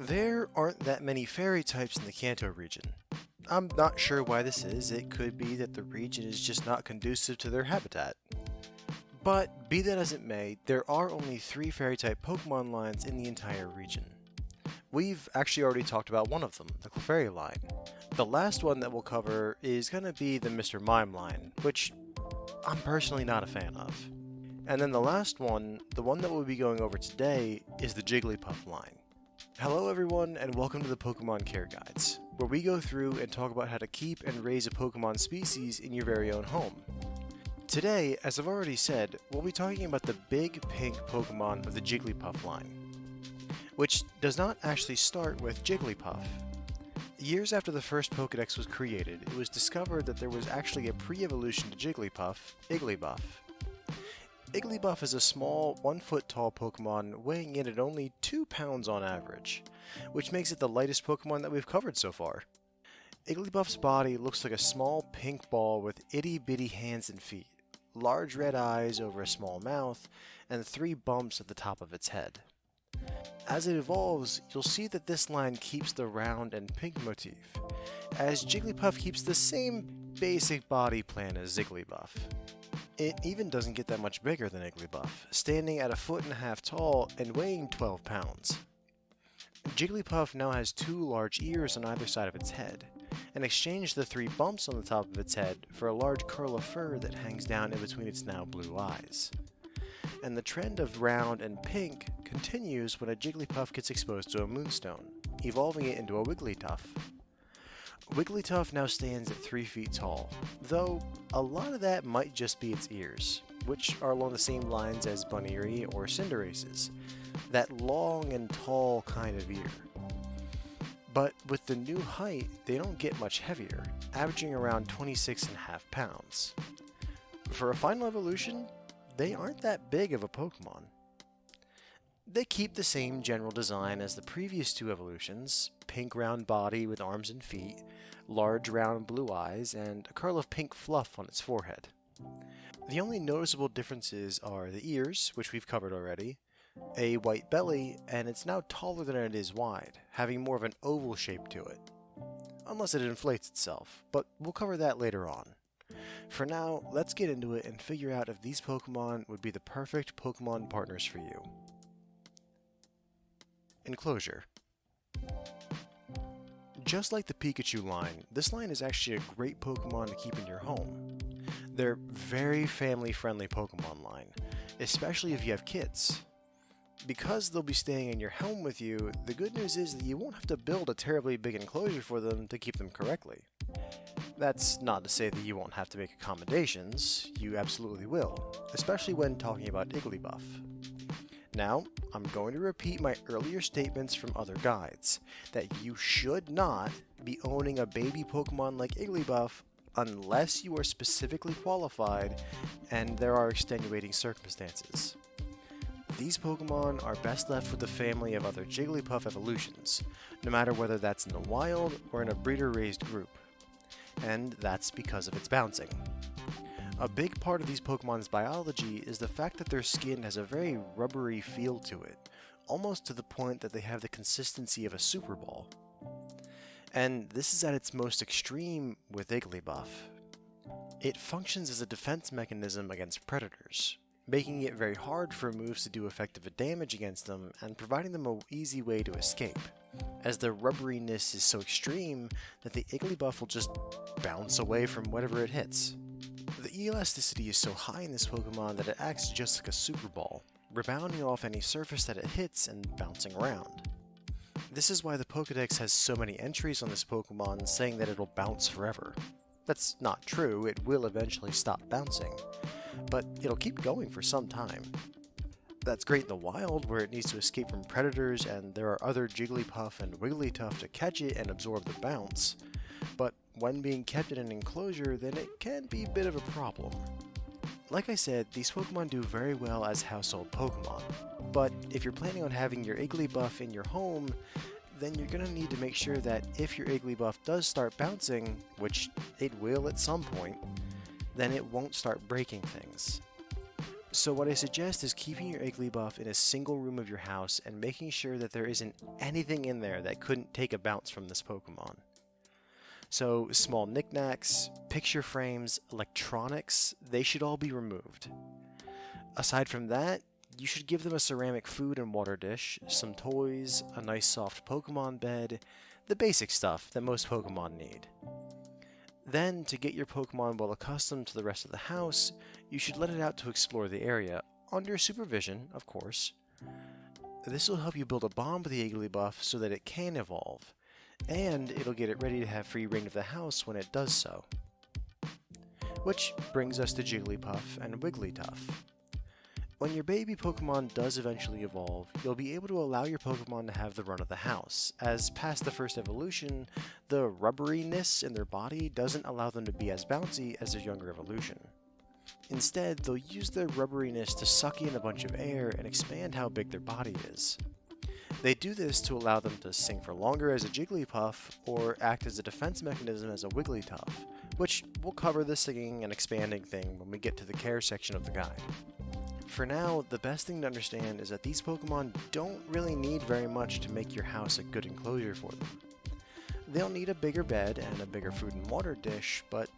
There aren't that many fairy types in the Kanto region. I'm not sure why this is. It could be that the region is just not conducive to their habitat. But be that as it may, there are only 3 fairy type Pokemon lines in the entire region. We've actually already talked about one of them, the Clefairy line. The last one that we'll cover is going to be the Mr. Mime line, which I'm personally not a fan of. And then the last one, the one that we'll be going over today, is the Jigglypuff line. Hello everyone, and welcome to the Pokemon Care Guides, where we go through and talk about how to keep and raise a Pokemon species in your very own home. Today, as I've already said, we'll be talking about the big pink Pokemon of the Jigglypuff line, which does not actually start with Jigglypuff. Years after the first Pokedex was created, it was discovered that there was actually a pre-evolution to Jigglypuff, Igglybuff. Igglybuff is a small, 1-foot tall Pokemon weighing in at only 2 pounds on average, which makes it the lightest Pokemon that we've covered so far. Igglybuff's body looks like a small pink ball with itty-bitty hands and feet, large red eyes over a small mouth, and 3 bumps at the top of its head. As it evolves, you'll see that this line keeps the round and pink motif, as Jigglypuff keeps the same basic body plan as Igglybuff. It even doesn't get that much bigger than Igglybuff, standing at 1.5 feet tall and weighing 12 pounds. Jigglypuff now has 2 large ears on either side of its head, and exchanged the 3 bumps on the top of its head for a large curl of fur that hangs down in between its now blue eyes. And the trend of round and pink continues when a Jigglypuff gets exposed to a moonstone, evolving it into a Wigglytuff. Wigglytuff now stands at 3 feet tall, though a lot of that might just be its ears, which are along the same lines as Buneary or Cinderace's, that long and tall kind of ear. But with the new height, they don't get much heavier, averaging around 26.5 pounds. For a final evolution, they aren't that big of a Pokemon. They keep the same general design as the previous 2 evolutions, pink round body with arms and feet, large round blue eyes, and a curl of pink fluff on its forehead. The only noticeable differences are the ears, which we've covered already, a white belly, and it's now taller than it is wide, having more of an oval shape to it. Unless it inflates itself, but we'll cover that later on. For now, let's get into it and figure out if these Pokemon would be the perfect Pokemon partners for you. Enclosure. Just like the Pikachu line, this line is actually a great Pokemon to keep in your home. They're very family-friendly Pokemon line, especially if you have kids. Because they'll be staying in your home with you, the good news is that you won't have to build a terribly big enclosure for them to keep them correctly. That's not to say that you won't have to make accommodations, you absolutely will, especially when talking about Igglybuff. Now, I'm going to repeat my earlier statements from other guides, that you should not be owning a baby Pokemon like Igglybuff unless you are specifically qualified and there are extenuating circumstances. These Pokemon are best left with the family of other Jigglypuff evolutions, no matter whether that's in the wild or in a breeder-raised group. And that's because of its bouncing. A big part of these Pokemon's biology is the fact that their skin has a very rubbery feel to it, almost to the point that they have the consistency of a Super Ball. And this is at its most extreme with Igglybuff. It functions as a defense mechanism against predators, making it very hard for moves to do effective damage against them and providing them an easy way to escape, as the rubberiness is so extreme that the Igglybuff will just bounce away from whatever it hits. The elasticity is so high in this Pokemon that it acts just like a Super Ball, rebounding off any surface that it hits and bouncing around. This is why the Pokedex has so many entries on this Pokemon saying that it'll bounce forever. That's not true, it will eventually stop bouncing, but it'll keep going for some time. That's great in the wild, where it needs to escape from predators and there are other Jigglypuff and Wigglytuff to catch it and absorb the bounce, but when being kept in an enclosure, then it can be a bit of a problem. Like I said, these Pokemon do very well as household Pokemon, but if you're planning on having your Igglybuff in your home, then you're going to need to make sure that if your Igglybuff does start bouncing, which it will at some point, then it won't start breaking things. So what I suggest is keeping your Jigglypuff in a single room of your house and making sure that there isn't anything in there that couldn't take a bounce from this Pokemon. So small knickknacks, picture frames, electronics, they should all be removed. Aside from that, you should give them a ceramic food and water dish, some toys, a nice soft Pokemon bed, the basic stuff that most Pokemon need. Then, to get your Pokemon well accustomed to the rest of the house, you should let it out to explore the area, under supervision, of course. This will help you build a bond with the Jigglypuff so that it can evolve, and it'll get it ready to have free reign of the house when it does so. Which brings us to Jigglypuff and Wigglytuff. When your baby Pokemon does eventually evolve, you'll be able to allow your Pokemon to have the run of the house, as past the first evolution, the rubberiness in their body doesn't allow them to be as bouncy as their younger evolution. Instead, they'll use their rubberiness to suck in a bunch of air and expand how big their body is. They do this to allow them to sing for longer as a Jigglypuff, or act as a defense mechanism as a Wigglytuff, which we'll cover the singing and expanding thing when we get to the care section of the guide. For now, the best thing to understand is that these Pokemon don't really need very much to make your house a good enclosure for them. They'll need a bigger bed and a bigger food and water dish, but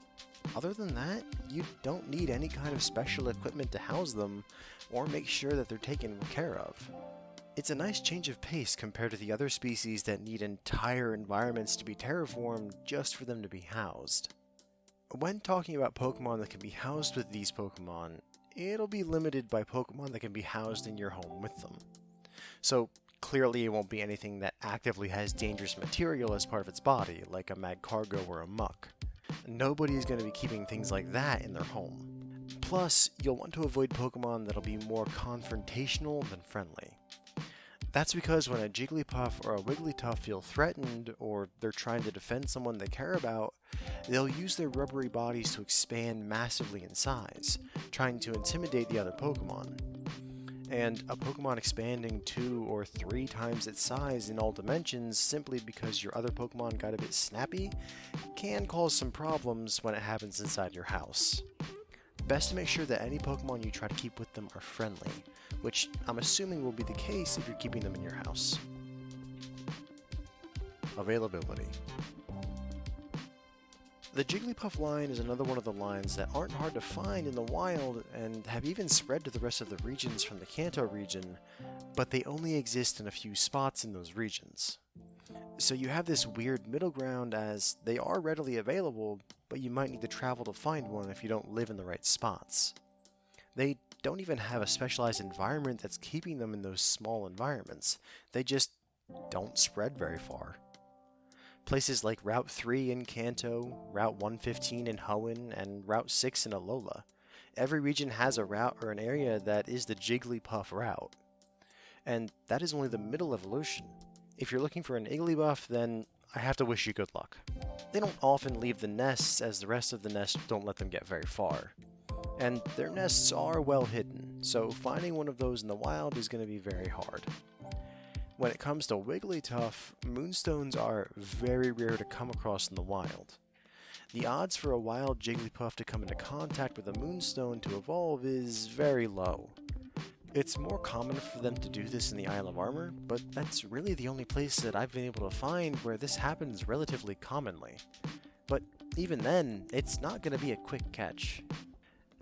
other than that, you don't need any kind of special equipment to house them or make sure that they're taken care of. It's a nice change of pace compared to the other species that need entire environments to be terraformed just for them to be housed. When talking about Pokemon that can be housed with these Pokemon, it'll be limited by Pokemon that can be housed in your home with them. So clearly it won't be anything that actively has dangerous material as part of its body, like a Magcargo or a Muck. Nobody's going to be keeping things like that in their home. Plus, you'll want to avoid Pokemon that'll be more confrontational than friendly. That's because when a Jigglypuff or a Wigglytuff feel threatened, or they're trying to defend someone they care about, they'll use their rubbery bodies to expand massively in size, trying to intimidate the other Pokemon. And a Pokemon expanding 2 or 3 times its size in all dimensions simply because your other Pokemon got a bit snappy can cause some problems when it happens inside your house. Best to make sure that any Pokemon you try to keep with them are friendly, which I'm assuming will be the case if you're keeping them in your house. Availability. The Jigglypuff line is another one of the lines that aren't hard to find in the wild and have even spread to the rest of the regions from the Kanto region, but they only exist in a few spots in those regions. So you have this weird middle ground as they are readily available, but you might need to travel to find one if you don't live in the right spots. They don't even have a specialized environment that's keeping them in those small environments. They just don't spread very far. Places like Route 3 in Kanto, Route 115 in Hoenn, and Route 6 in Alola. Every region has a route or an area that is the Jigglypuff route. And that is only the middle evolution. If you're looking for an Jigglypuff, then I have to wish you good luck. They don't often leave the nests, as the rest of the nests don't let them get very far. And their nests are well hidden, so finding one of those in the wild is going to be very hard. When it comes to Wigglytuff, moonstones are very rare to come across in the wild. The odds for a wild Jigglypuff to come into contact with a moonstone to evolve is very low. It's more common for them to do this in the Isle of Armor, but that's really the only place that I've been able to find where this happens relatively commonly. But even then, it's not going to be a quick catch.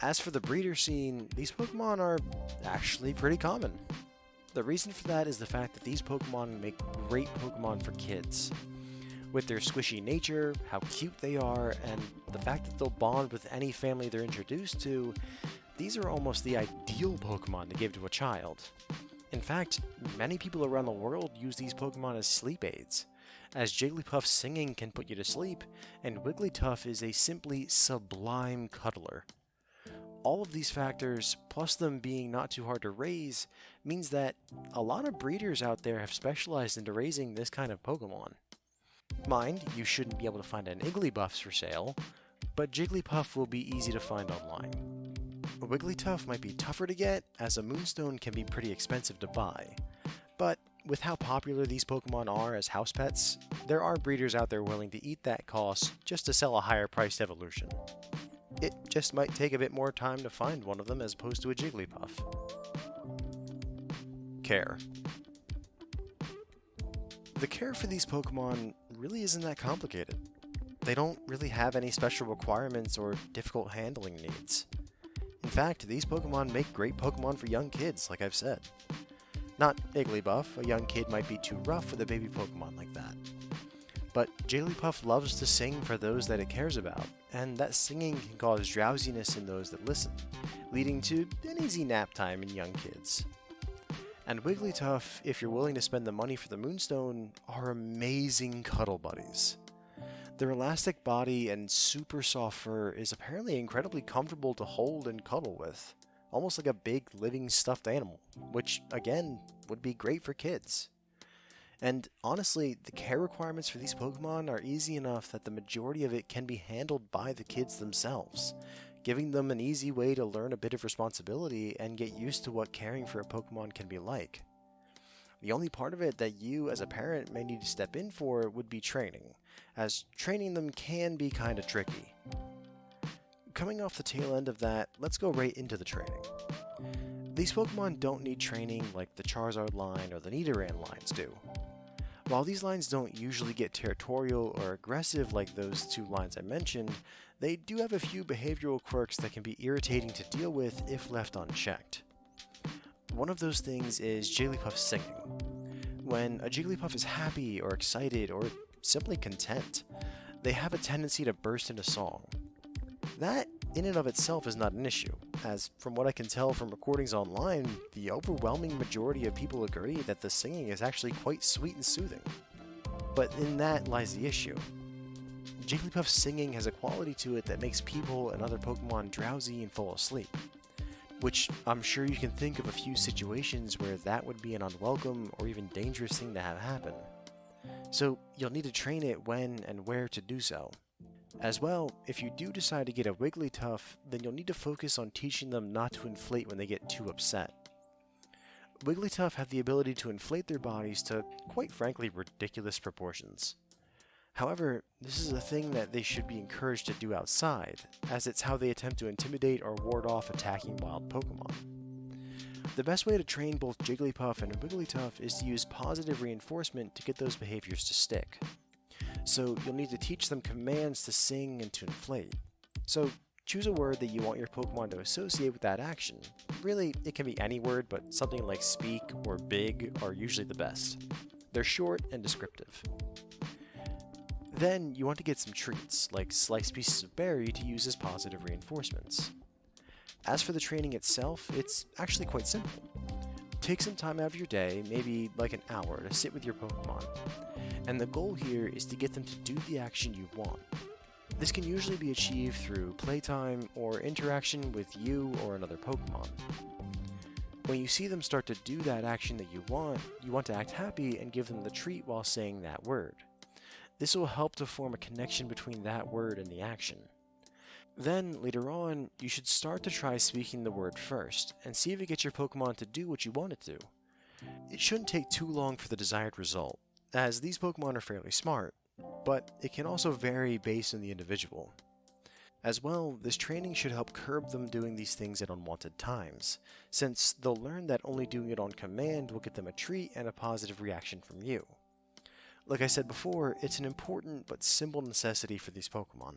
As for the breeder scene, these Pokemon are actually pretty common. The reason for that is the fact that these Pokemon make great Pokemon for kids. With their squishy nature, how cute they are, and the fact that they'll bond with any family they're introduced to, these are almost the ideal Pokemon to give to a child. In fact, many people around the world use these Pokemon as sleep aids, as Jigglypuff's singing can put you to sleep, and Wigglytuff is a simply sublime cuddler. All of these factors, plus them being not too hard to raise, means that a lot of breeders out there have specialized into raising this kind of Pokemon. Mind, you shouldn't be able to find an Jigglypuff for sale, but Jigglypuff will be easy to find online. Wigglytuff might be tougher to get, as a moonstone can be pretty expensive to buy, but with how popular these Pokemon are as house pets, there are breeders out there willing to eat that cost just to sell a higher priced evolution. It just might take a bit more time to find one of them as opposed to a Jigglypuff. Care. The care for these Pokemon really isn't that complicated. They don't really have any special requirements or difficult handling needs. In fact, these Pokemon make great Pokemon for young kids, like I've said. Not Jigglypuff, a young kid might be too rough with a baby Pokemon like that. But Jigglypuff loves to sing for those that it cares about, and that singing can cause drowsiness in those that listen, leading to an easy nap time in young kids. And Wigglytuff, if you're willing to spend the money for the Moonstone, are amazing cuddle buddies. Their elastic body and super soft fur is apparently incredibly comfortable to hold and cuddle with, almost like a big living stuffed animal, which again would be great for kids. And honestly, the care requirements for these Pokemon are easy enough that the majority of it can be handled by the kids themselves, giving them an easy way to learn a bit of responsibility and get used to what caring for a Pokemon can be like. The only part of it that you as a parent may need to step in for would be training, as training them can be kinda tricky. Coming off the tail end of that, let's go right into the training. These Pokemon don't need training like the Charizard line or the Nidoran lines do. While these lines don't usually get territorial or aggressive like those two lines I mentioned, they do have a few behavioral quirks that can be irritating to deal with if left unchecked. One of those things is Jigglypuff singing. When a Jigglypuff is happy or excited or simply content, they have a tendency to burst into song. That, in and of itself, is not an issue, as from what I can tell from recordings online, the overwhelming majority of people agree that the singing is actually quite sweet and soothing. But in that lies the issue. Jigglypuff's singing has a quality to it that makes people and other Pokemon drowsy and fall asleep, which I'm sure you can think of a few situations where that would be an unwelcome or even dangerous thing to have happen. So you'll need to train it when and where to do so. As well, if you do decide to get a Wigglytuff, then you'll need to focus on teaching them not to inflate when they get too upset. Wigglytuff have the ability to inflate their bodies to, quite frankly, ridiculous proportions. However, this is a thing that they should be encouraged to do outside, as it's how they attempt to intimidate or ward off attacking wild Pokemon. The best way to train both Jigglypuff and Wigglytuff is to use positive reinforcement to get those behaviors to stick. So you'll need to teach them commands to sing and to inflate. So choose a word that you want your Pokemon to associate with that action. Really, it can be any word, but something like speak or big are usually the best. They're short and descriptive. Then you want to get some treats, like sliced pieces of berry to use as positive reinforcements. As for the training itself, it's actually quite simple. Take some time out of your day, maybe like an hour, to sit with your Pokemon. And the goal here is to get them to do the action you want. This can usually be achieved through playtime or interaction with you or another Pokemon. When you see them start to do that action that you want to act happy and give them the treat while saying that word. This will help to form a connection between that word and the action. Then, later on, you should start to try speaking the word first, and see if it gets your Pokemon to do what you want it to. It shouldn't take too long for the desired result, as these Pokemon are fairly smart, but it can also vary based on the individual. As well, this training should help curb them doing these things at unwanted times, since they'll learn that only doing it on command will get them a treat and a positive reaction from you. Like I said before, it's an important but simple necessity for these Pokemon.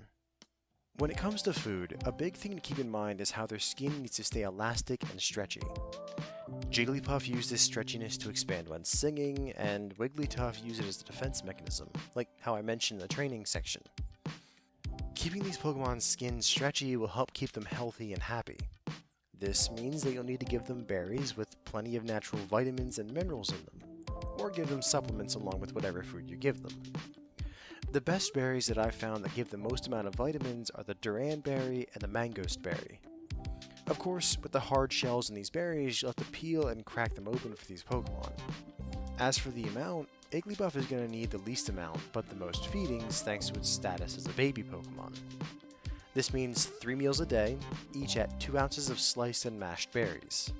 When it comes to food, a big thing to keep in mind is how their skin needs to stay elastic and stretchy. Jigglypuff uses this stretchiness to expand when singing, and Wigglytuff uses it as a defense mechanism, like how I mentioned in the training section. Keeping these Pokemon's skin stretchy will help keep them healthy and happy. This means that you'll need to give them berries with plenty of natural vitamins and minerals in them, or give them supplements along with whatever food you give them. The best berries that I've found that give the most amount of vitamins are the Duran berry and the Mangosteen berry. Of course, with the hard shells in these berries, you'll have to peel and crack them open for these Pokemon. As for the amount, Jigglypuff is going to need the least amount, but the most feedings thanks to its status as a baby Pokemon. This means 3 meals a day, each at 2 ounces of sliced and mashed berries.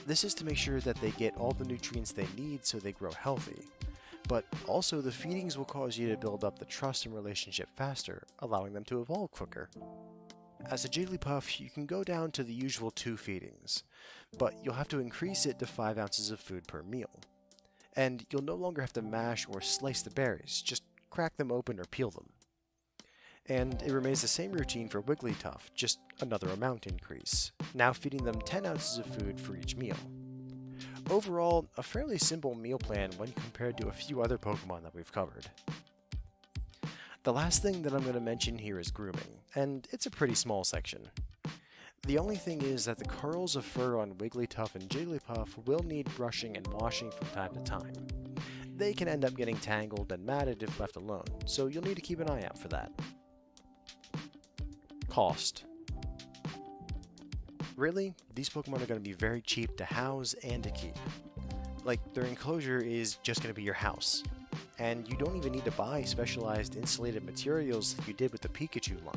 This is to make sure that they get all the nutrients they need so they grow healthy. But also the feedings will cause you to build up the trust and relationship faster, allowing them to evolve quicker. As a Jigglypuff, you can go down to the usual 2 feedings, but you'll have to increase it to 5 ounces of food per meal. And you'll no longer have to mash or slice the berries, just crack them open or peel them. And it remains the same routine for Wigglytuff, just another amount increase, now feeding them 10 ounces of food for each meal. Overall, a fairly simple meal plan when compared to a few other Pokemon that we've covered. The last thing that I'm going to mention here is grooming, and it's a pretty small section. The only thing is that the curls of fur on Wigglytuff and Jigglypuff will need brushing and washing from time to time. They can end up getting tangled and matted if left alone, so you'll need to keep an eye out for that. Cost. Really, these Pokemon are going to be very cheap to house and to keep. Like, their enclosure is just going to be your house. And you don't even need to buy specialized insulated materials like you did with the Pikachu line.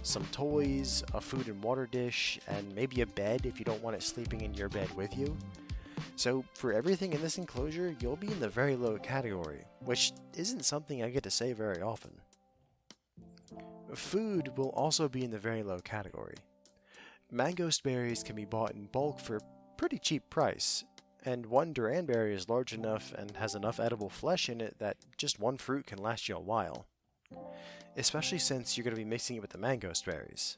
Some toys, a food and water dish, and maybe a bed if you don't want it sleeping in your bed with you. So for everything in this enclosure, you'll be in the very low category, which isn't something I get to say very often. Food will also be in the very low category. Mangosteen berries can be bought in bulk for a pretty cheap price, and one Duranberry is large enough and has enough edible flesh in it that just one fruit can last you a while. Especially since you're going to be mixing it with the Mangosteen berries.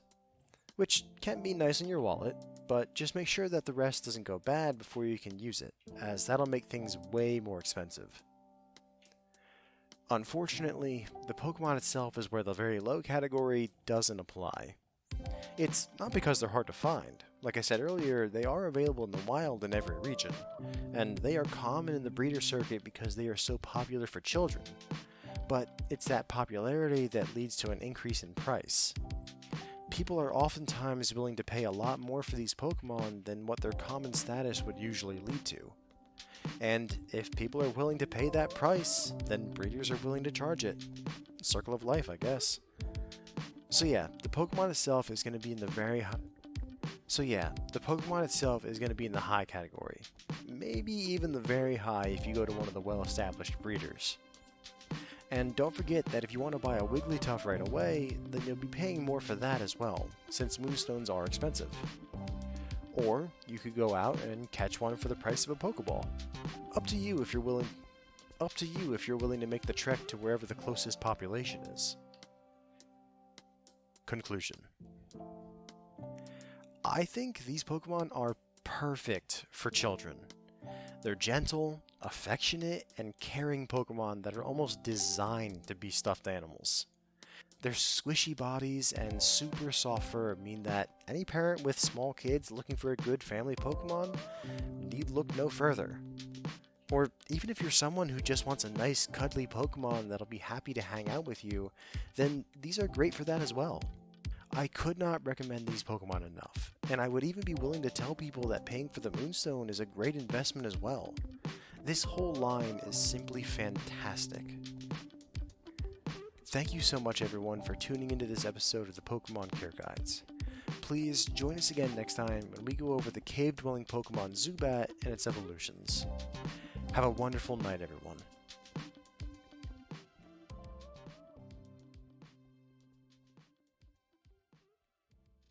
Which can be nice in your wallet, but just make sure that the rest doesn't go bad before you can use it, as that'll make things way more expensive. Unfortunately, the Pokemon itself is where the very low category doesn't apply. It's not because they're hard to find. Like I said earlier, they are available in the wild in every region, and they are common in the breeder circuit because they are so popular for children. But it's that popularity that leads to an increase in price. People are oftentimes willing to pay a lot more for these Pokemon than what their common status would usually lead to. And if people are willing to pay that price, then breeders are willing to charge it. Circle of life, I guess. So yeah, the Pokemon itself is going to be in the high category. Maybe even the very high if you go to one of the well-established breeders. And don't forget that if you want to buy a Wigglytuff right away, then you'll be paying more for that as well, since Moonstones are expensive. Or you could go out and catch one for the price of a Pokeball. Up to you if you're willing to make the trek to wherever the closest population is. Conclusion. I think these Pokemon are perfect for children. They're gentle, affectionate, and caring Pokemon that are almost designed to be stuffed animals. Their squishy bodies and super soft fur mean that any parent with small kids looking for a good family Pokemon need look no further. Or even if you're someone who just wants a nice cuddly Pokemon that'll be happy to hang out with you, then these are great for that as well. I could not recommend these Pokemon enough, and I would even be willing to tell people that paying for the Moonstone is a great investment as well. This whole line is simply fantastic. Thank you so much everyone for tuning into this episode of the Pokemon Care Guides. Please join us again next time when we go over the cave-dwelling Pokemon Zubat and its evolutions. Have a wonderful night everyone.